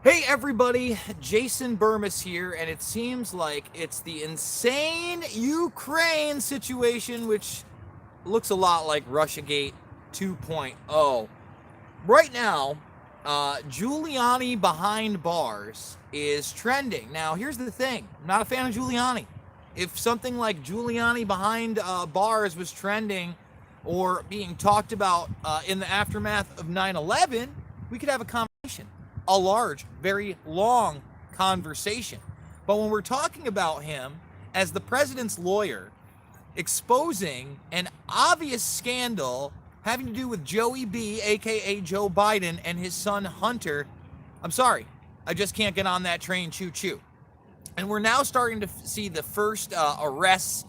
Hey everybody, Jason Burmis here, and it seems like it's the insane Ukraine situation, which looks a lot like Russiagate 2.0. Right now, Giuliani behind bars is trending. Now, here's the thing, I'm not a fan of Giuliani. If something like Giuliani behind bars was trending or being talked about in the aftermath of 9/11, we could have a conversation, a large, very long conversation. But when we're talking about him as the president's lawyer, exposing an obvious scandal having to do with Joey B, aka Joe Biden, and his son Hunter, I'm sorry, I just can't get on that train choo choo. And we're now starting to see the first arrests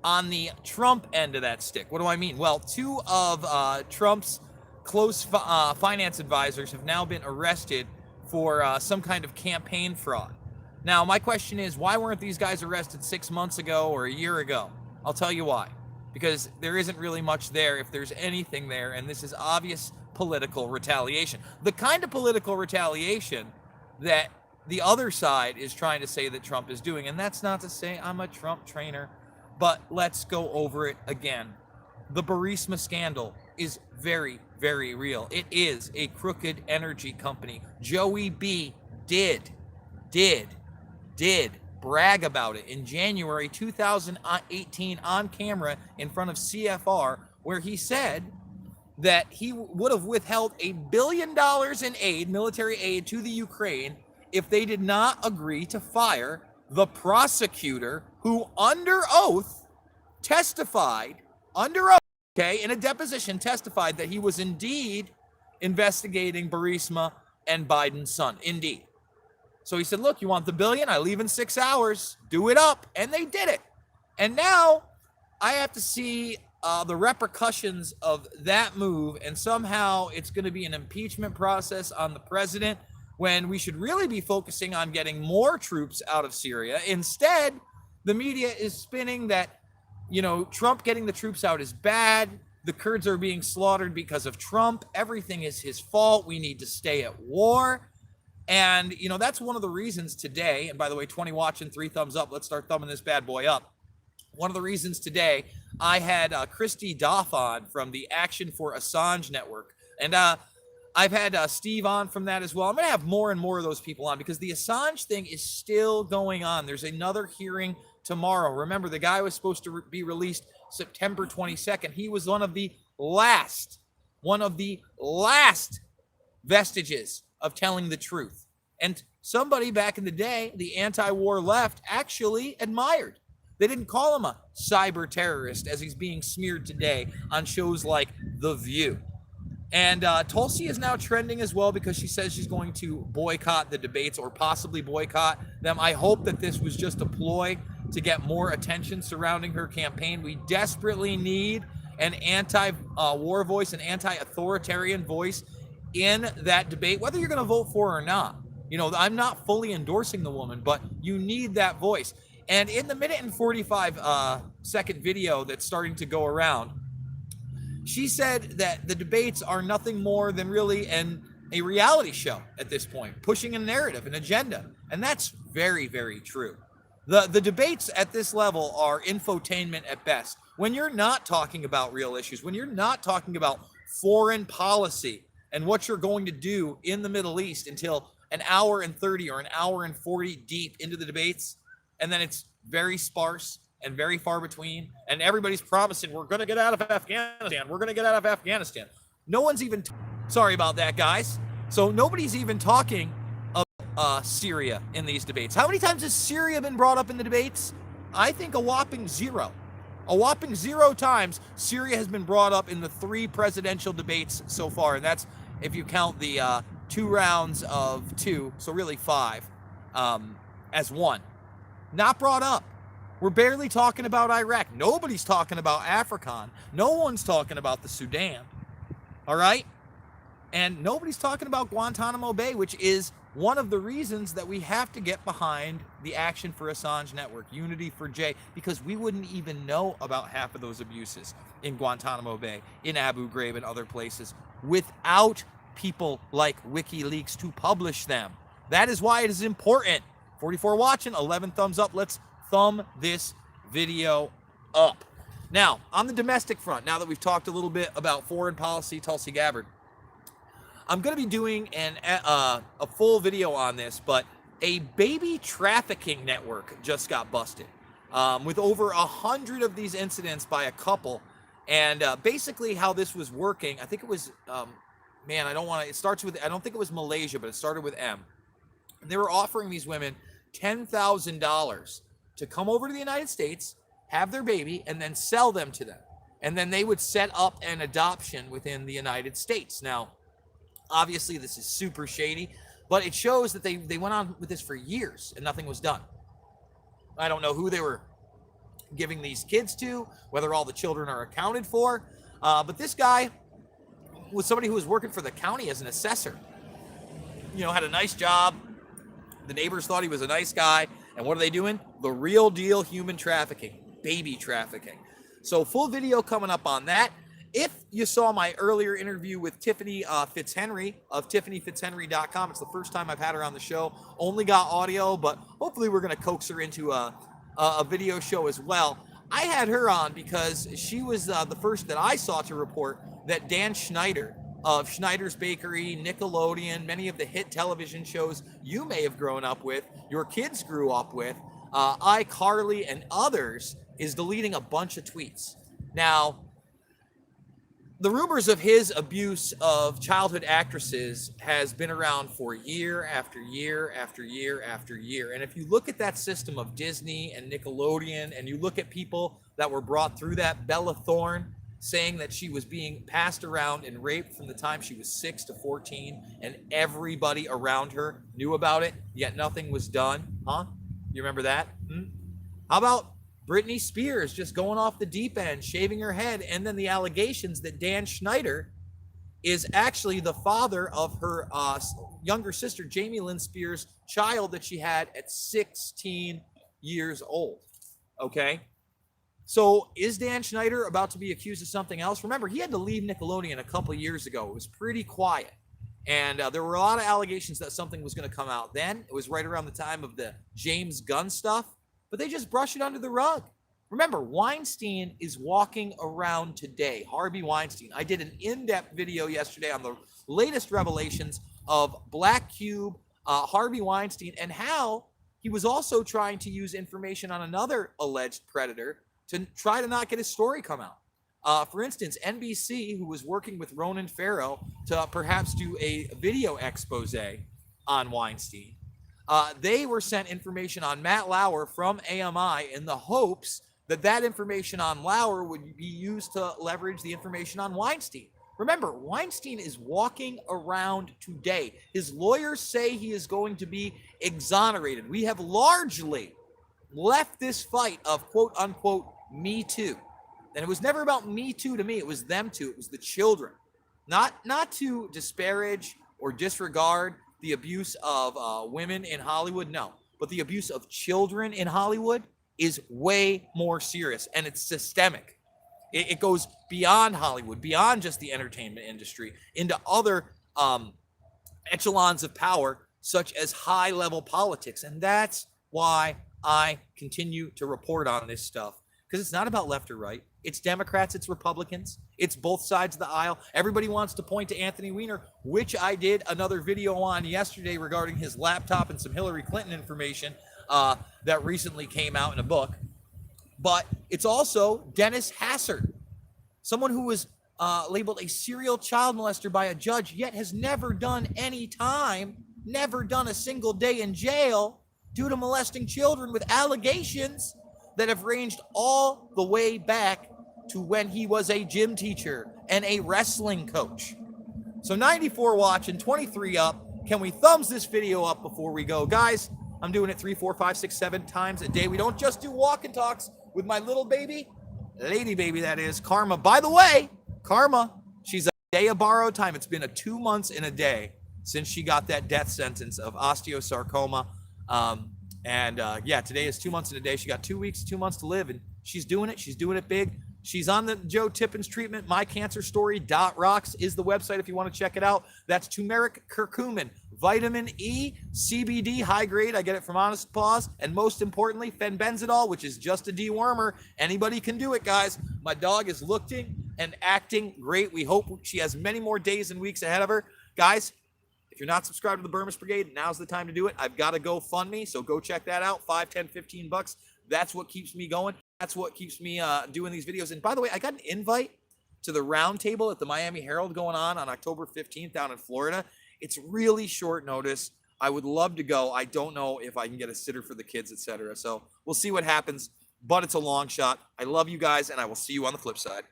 on the Trump end of that stick. What do I mean? Well, two of Trump's close finance advisors have now been arrested for some kind of campaign fraud. Now, my question is, why weren't these guys arrested 6 months ago or a year ago? I'll tell you why. Because there isn't really much there, if there's anything there, and this is obvious political retaliation. The kind of political retaliation that the other side is trying to say that Trump is doing. And that's not to say I'm a Trump trainer, but let's go over it again. The Burisma scandal is very, very real. It is a crooked energy company. Joey B did brag about it in January 2018 on camera in front of CFR, where he said that he would have withheld $1 billion in aid, military aid to the Ukraine, if they did not agree to fire the prosecutor who under oath testified, in a deposition testified that he was indeed investigating Burisma and Biden's son. Indeed. So he said, look, you want the $1 billion? I leave in 6 hours. Do it up. And they did it. And now I have to see the repercussions of that move. And somehow it's going to be an impeachment process on the president when we should really be focusing on getting more troops out of Syria. Instead, the media is spinning that, Trump getting the troops out is bad. The Kurds are being slaughtered because of Trump. Everything is his fault. We need to stay at war. And, that's one of the reasons today, and by the way, 20 watching, 3 thumbs up. Let's start thumbing this bad boy up. One of the reasons today I had Christy Doff on from the Action for Assange Network. And I've had Steve on from that as well. I'm going to have more and more of those people on because the Assange thing is still going on. There's another hearing tomorrow. Remember, the guy was supposed to be released September 22nd. He was one of the last vestiges of telling the truth. And somebody back in the day, the anti-war left, actually admired. They didn't call him a cyber terrorist as he's being smeared today on shows like The View. And Tulsi is now trending as well because she says she's going to boycott the debates or possibly boycott them. I hope that this was just a ploy to get more attention surrounding her campaign. We desperately need an anti-war voice, an anti-authoritarian voice in that debate, whether you're going to vote for her or not. I'm not fully endorsing the woman, but you need that voice. And in the minute and 45 second video that's starting to go around, she said that the debates are nothing more than really a reality show at this point, pushing a narrative, an agenda. And that's very, very true. The debates at this level are infotainment at best. When you're not talking about real issues, when you're not talking about foreign policy and what you're going to do in the Middle East until an hour and 30 or an hour and 40 deep into the debates, and then it's very sparse and very far between, and everybody's promising we're going to get out of Afghanistan. We're going to get out of Afghanistan. No one's even sorry about that, guys. So nobody's even talking of Syria in these debates. How many times has Syria been brought up in the debates? I think a whopping 0. A whopping 0 times Syria has been brought up in the 3 presidential debates so far, and that's if you count the 2 rounds of 2, so really 5, as 1. Not brought up. We're barely talking about Iraq. Nobody's talking about African. No one's talking about the Sudan. All right? And nobody's talking about Guantanamo Bay, which is one of the reasons that we have to get behind the Action for Assange Network, Unity for J, because we wouldn't even know about half of those abuses in Guantanamo Bay, in Abu Ghraib and other places without people like WikiLeaks to publish them. That is why it is important. 44 watching, 11 thumbs up. Let's thumb this video up. Now, on the domestic front, now that we've talked a little bit about foreign policy, Tulsi Gabbard, I'm going to be doing a full video on this, but a baby trafficking network just got busted with over 100 of these incidents by a couple. And basically how this was working, I think it was, it starts with, I don't think it was Malaysia, but it started with M. And they were offering these women $10,000 to come over to the United States, have their baby, and then sell them to them. And then they would set up an adoption within the United States. Now, obviously, this is super shady, but it shows that they went on with this for years and nothing was done. I don't know who they were giving these kids to, whether all the children are accounted for, but this guy was somebody who was working for the county as an assessor. You know, had a nice job. The neighbors thought he was a nice guy. And what are they doing? The real deal human trafficking, baby trafficking. So full video coming up on that. If you saw my earlier interview with Tiffany Fitzhenry of tiffanyfitzhenry.com, it's the first time I've had her on the show. Only got audio, but hopefully we're going to coax her into a video show as well. I had her on because she was the first that I saw to report that Dan Schneider of Schneider's Bakery, Nickelodeon, many of the hit television shows you may have grown up with, your kids grew up with, iCarly and others, is deleting a bunch of tweets. Now, the rumors of his abuse of childhood actresses has been around for year after year after year after year. And if you look at that system of Disney and Nickelodeon, and you look at people that were brought through that, Bella Thorne saying that she was being passed around and raped from the time she was 6 to 14, and everybody around her knew about it, yet nothing was done. Huh? You remember that? How about Britney Spears just going off the deep end, shaving her head, and then the allegations that Dan Schneider is actually the father of her younger sister, Jamie Lynn Spears' child that she had at 16 years old. Okay? So is Dan Schneider about to be accused of something else? Remember, he had to leave Nickelodeon a couple of years ago. It was pretty quiet. And there were a lot of allegations that something was going to come out then. It was right around the time of the James Gunn stuff. But they just brush it under the rug. Remember, Weinstein is walking around today. Harvey Weinstein. I did an in-depth video yesterday on the latest revelations of Black Cube, Harvey Weinstein, and how he was also trying to use information on another alleged predator to try to not get his story come out. For instance, NBC, who was working with Ronan Farrow to perhaps do a video expose on Weinstein, they were sent information on Matt Lauer from AMI in the hopes that that information on Lauer would be used to leverage the information on Weinstein. Remember, Weinstein is walking around today. His lawyers say he is going to be exonerated. We have largely left this fight of quote unquote Me Too. And it was never about Me Too to me. It was them too. It was the children. Not to disparage or disregard the abuse of women in Hollywood, no. But the abuse of children in Hollywood is way more serious, and it's systemic. It goes beyond Hollywood, beyond just the entertainment industry, into other echelons of power, such as high-level politics. And that's why I continue to report on this stuff, because it's not about left or right. It's Democrats, it's Republicans, it's both sides of the aisle. Everybody wants to point to Anthony Weiner, which I did another video on yesterday regarding his laptop and some Hillary Clinton information that recently came out in a book. But it's also Dennis Hassard, someone who was labeled a serial child molester by a judge, yet has never done any time, never done a single day in jail due to molesting children, with allegations that have ranged all the way back to when he was a gym teacher and a wrestling coach. So 94 watching, 23 up. Can we thumbs this video up before we go? Guys, I'm doing it 3, 4, 5, 6, 7 times a day. We don't just do walk and talks with my little baby, lady baby that is, Karma. By the way, Karma, she's a day of borrowed time. It's been 2 months and a day since she got that death sentence of osteosarcoma. Yeah, today is 2 months and a day. She got 2 weeks, 2 months to live, and she's doing it. She's doing it big. She's on the Joe Tippins treatment. MyCancerStory.rocks is the website if you want to check it out. That's turmeric curcumin, vitamin E, CBD, high grade. I get it from Honest Paws. And most importantly, fenbenzidol, which is just a dewormer. Anybody can do it, guys. My dog is looking and acting great. We hope she has many more days and weeks ahead of her. Guys, if you're not subscribed to the Burmese Brigade, now's the time to do it. I've got a GoFundMe, so go check that out. 5, 10, 15 bucks. That's what keeps me going. That's what keeps me doing these videos. And by the way, I got an invite to the roundtable at the Miami Herald going on October 15th down in Florida. It's really short notice. I would love to go. I don't know if I can get a sitter for the kids, etc. So we'll see what happens, but it's a long shot. I love you guys, and I will see you on the flip side.